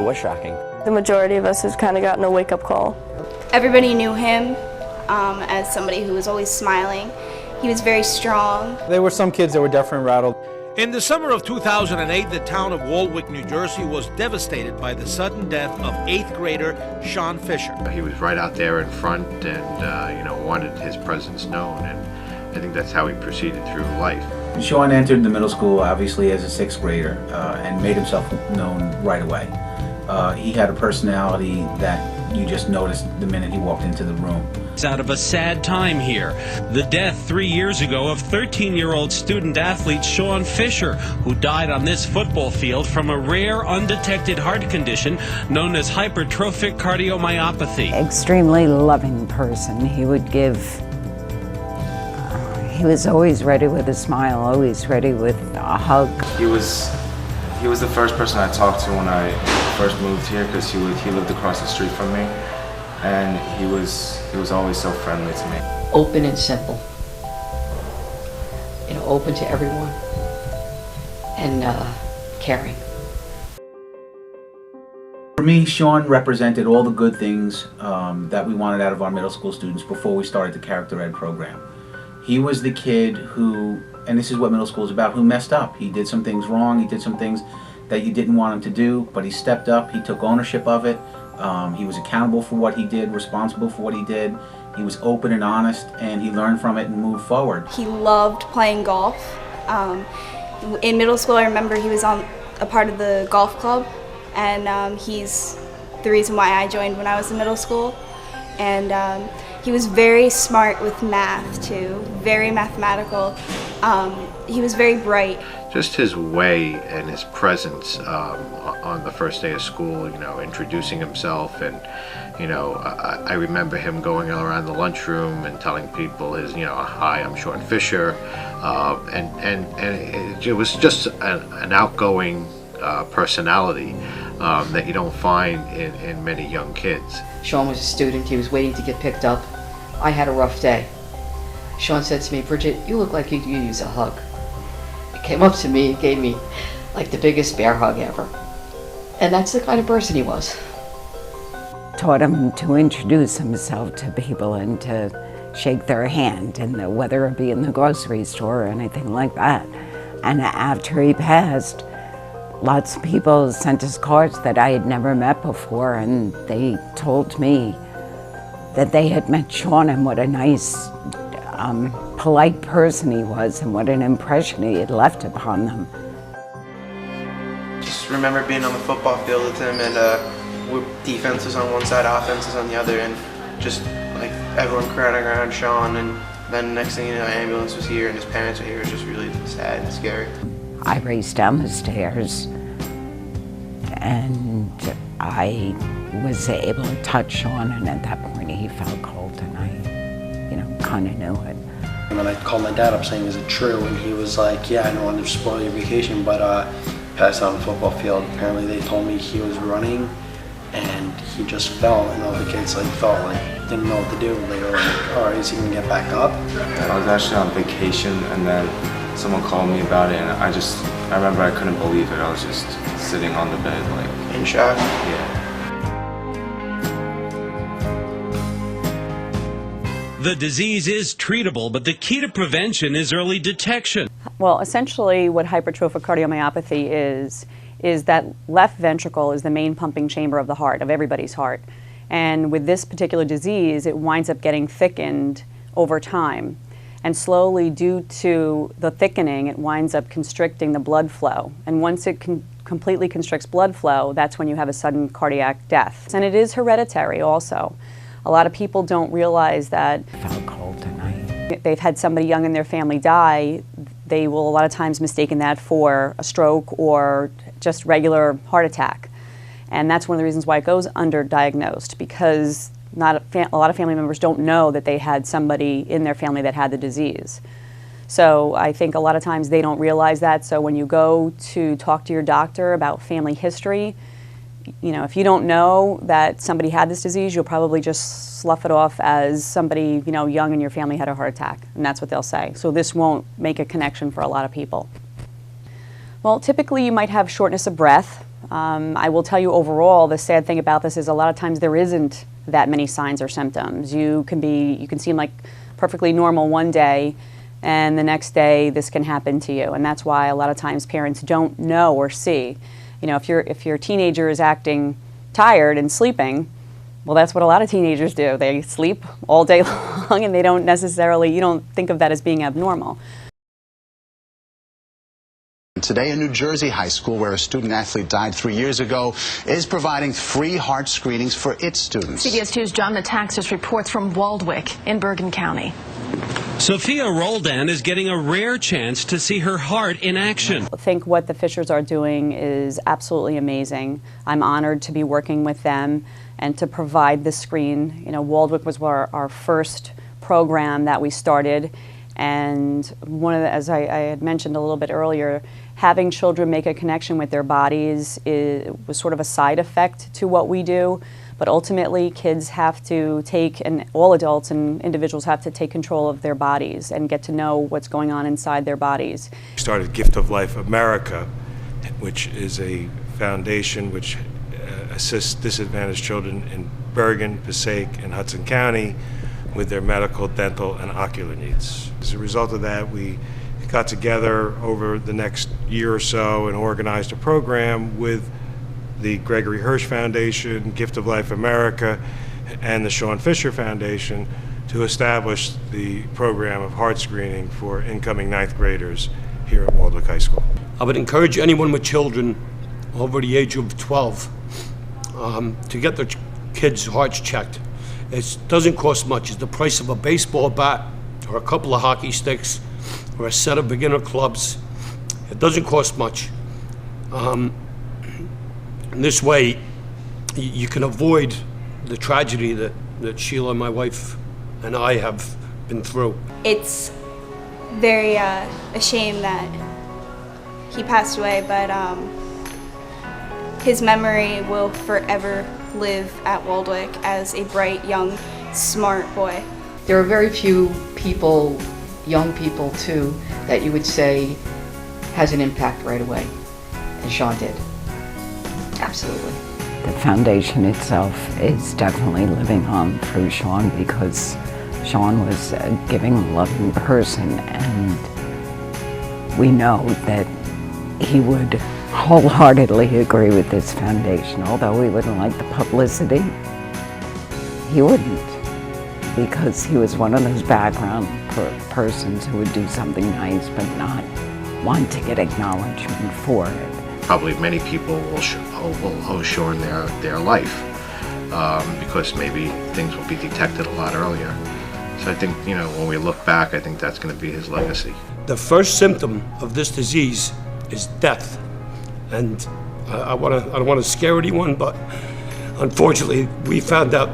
was shocking. The majority of us has kind of gotten a wake-up call. Everybody knew him as somebody who was always smiling. He was very strong. There were some kids that were definitely rattled. In the summer of 2008, the town of Waldwick, New Jersey was devastated by the sudden death of 8th grader Sean Fisher. He was right out there in front and, wanted his presence known, and I think that's how he proceeded through life. Sean entered the middle school obviously as a 6th grader and made himself known right away. He had a personality that you just noticed the minute he walked into the room. It's out of a sad time here. The death 3 years ago of 13-year-old student athlete Sean Fisher, who died on this football field from a rare undetected heart condition known as hypertrophic cardiomyopathy. Extremely loving person. He would give, he was always ready with a smile, always ready with a hug. He was the first person I talked to when I first moved here, because he lived across the street from me, and he was always so friendly to me. Open and simple, open to everyone, and caring. For me, Sean represented all the good things that we wanted out of our middle school students before we started the Character Ed program. He was the kid who, and this is what middle school is about, who messed up. He did some things wrong, he did some things that you didn't want him to do, but he stepped up, he took ownership of it, he was accountable for what he did, responsible for what he did, he was open and honest, and he learned from it and moved forward. He loved playing golf. In middle school, I remember he was on a part of the golf club, and he's the reason why I joined when I was in middle school. And he was very smart with math too, very mathematical. He was very bright. Just his way and his presence on the first day of school, introducing himself, and I remember him going around the lunchroom and telling people his, hi, I'm Sean Fisher, and it was just an outgoing personality that you don't find in many young kids. Sean was a student, he was waiting to get picked up. I had a rough day. Sean said to me, Bridget, you look like you could use a hug. He came up to me and gave me like the biggest bear hug ever. And that's the kind of person he was. Taught him to introduce himself to people and to shake their hand, and whether it be in the grocery store or anything like that. And after he passed, lots of people sent us cards that I had never met before, and they told me that they had met Sean and what a nice, polite person he was and what an impression he had left upon them. Just remember being on the football field with him, and defense was on one side, offense was on the other, and just like everyone crowding around Sean, and then next thing you know, ambulance was here and his parents were here. It was just really sad and scary. I raced down the stairs and I was able to touch Sean, and at that point he felt cold, and I, kind of knew it. And then I called my dad up saying, is it true? And he was like, yeah, I don't want to spoil your vacation, but passed out on the football field. Apparently they told me he was running and he just fell, and all the kids felt like didn't know what to do. They were like, all right, is he gonna get back up? I was actually on vacation, and then someone called me about it, and I remember I couldn't believe it. I was just sitting on the bed in shock. Yeah. The disease is treatable, but the key to prevention is early detection. Well, essentially what hypertrophic cardiomyopathy is that left ventricle is the main pumping chamber of the heart, of everybody's heart. And with this particular disease, it winds up getting thickened over time. And slowly, due to the thickening, it winds up constricting the blood flow. And once it completely constricts blood flow, that's when you have a sudden cardiac death. And it is hereditary also. A lot of people don't realize that. I felt cold tonight. They've had somebody young in their family die, they will a lot of times mistaken that for a stroke or just regular heart attack. And that's one of the reasons why it goes underdiagnosed, because a lot of family members don't know that they had somebody in their family that had the disease. So I think a lot of times they don't realize that. So when you go to talk to your doctor about family history, if you don't know that somebody had this disease, you'll probably just slough it off as somebody, young in your family had a heart attack, and that's what they'll say. So this won't make a connection for a lot of people. Well, typically you might have shortness of breath, I will tell you overall, the sad thing about this is a lot of times there isn't that many signs or symptoms. You can seem like perfectly normal one day, and the next day this can happen to you. And that's why a lot of times parents don't know or see. You know, if your teenager is acting tired and sleeping, well, that's what a lot of teenagers do. They sleep all day long, and they don't necessarily, you don't think of that as being abnormal. Today, a New Jersey high school where a student athlete died 3 years ago is providing free heart screenings for its students. CBS 2's John Metaxas reports from Waldwick in Bergen County. Sophia Roldan is getting a rare chance to see her heart in action. I think what the Fishers are doing is absolutely amazing. I'm honored to be working with them and to provide this screen. You know, Waldwick was our first program that we started, and one of the, as I had mentioned a little bit earlier, having children make a connection with their bodies was sort of a side effect to what we do. But ultimately, kids have to take, and all adults and individuals have to take control of their bodies and get to know what's going on inside their bodies. We started Gift of Life America, which is a foundation which assists disadvantaged children in Bergen, Passaic, and Hudson County with their medical, dental, and ocular needs. As a result of that, we got together over the next year or so and organized a program with the Gregory Hirsch Foundation, Gift of Life America, and the Sean Fisher Foundation to establish the program of heart screening for incoming 9th graders here at Waldwick High School. I would encourage anyone with children over the age of 12 to get their kids' hearts checked. It doesn't cost much. It's the price of a baseball bat or a couple of hockey sticks or a set of beginner clubs. It doesn't cost much. This way, you can avoid the tragedy that Sheila, my wife, and I have been through. It's very a shame that he passed away, but his memory will forever live at Waldwick as a bright, young, smart boy. There are very few people, young people too, that you would say has an impact right away, and Sean did. Absolutely. The foundation itself is definitely living on through Sean, because Sean was a giving, loving person, and we know that he would wholeheartedly agree with this foundation. Although he wouldn't like the publicity, he wouldn't, because he was one of those background persons who would do something nice but not want to get acknowledgement for it. Probably many people will owe Sean their life because maybe things will be detected a lot earlier. So I think, you know, when we look back, I think that's going to be his legacy. The first symptom of this disease is death. And I don't want to scare anyone, but unfortunately, we found out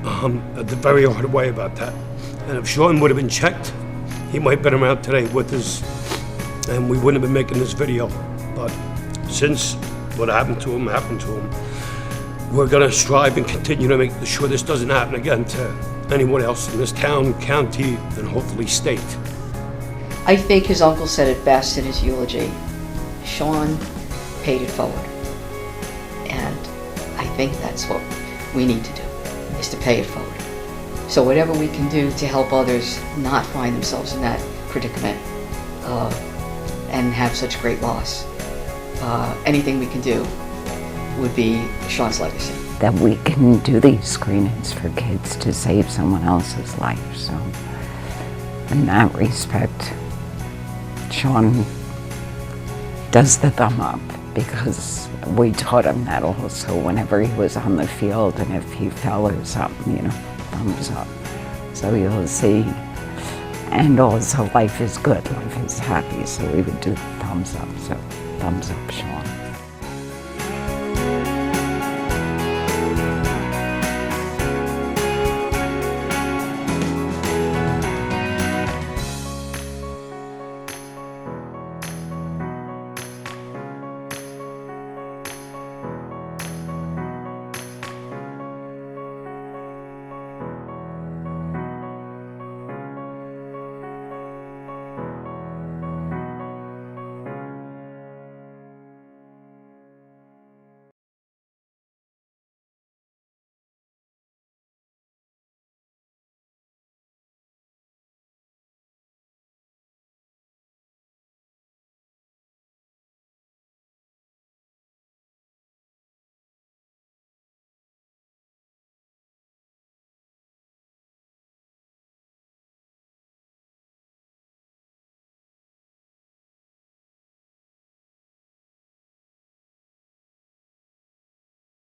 the very hard way about that. And if Sean would have been checked, he might have been around today with us, and we wouldn't have been making this video. But since what happened to him, we're going to strive and continue to make sure this doesn't happen again to anyone else in this town, county, and hopefully state. I think his uncle said it best in his eulogy. Sean paid it forward. And I think that's what we need to do, is to pay it forward. So whatever we can do to help others not find themselves in that predicament and have such great loss, anything we can do would be Sean's legacy. That we can do these screenings for kids to save someone else's life. So in that respect, Sean does the thumb up, because we taught him that also whenever he was on the field, and if he fell or something, you know, thumbs up. So you'll see. And also, life is good, life is happy, so we would do thumbs up. So thumbs up, Sean.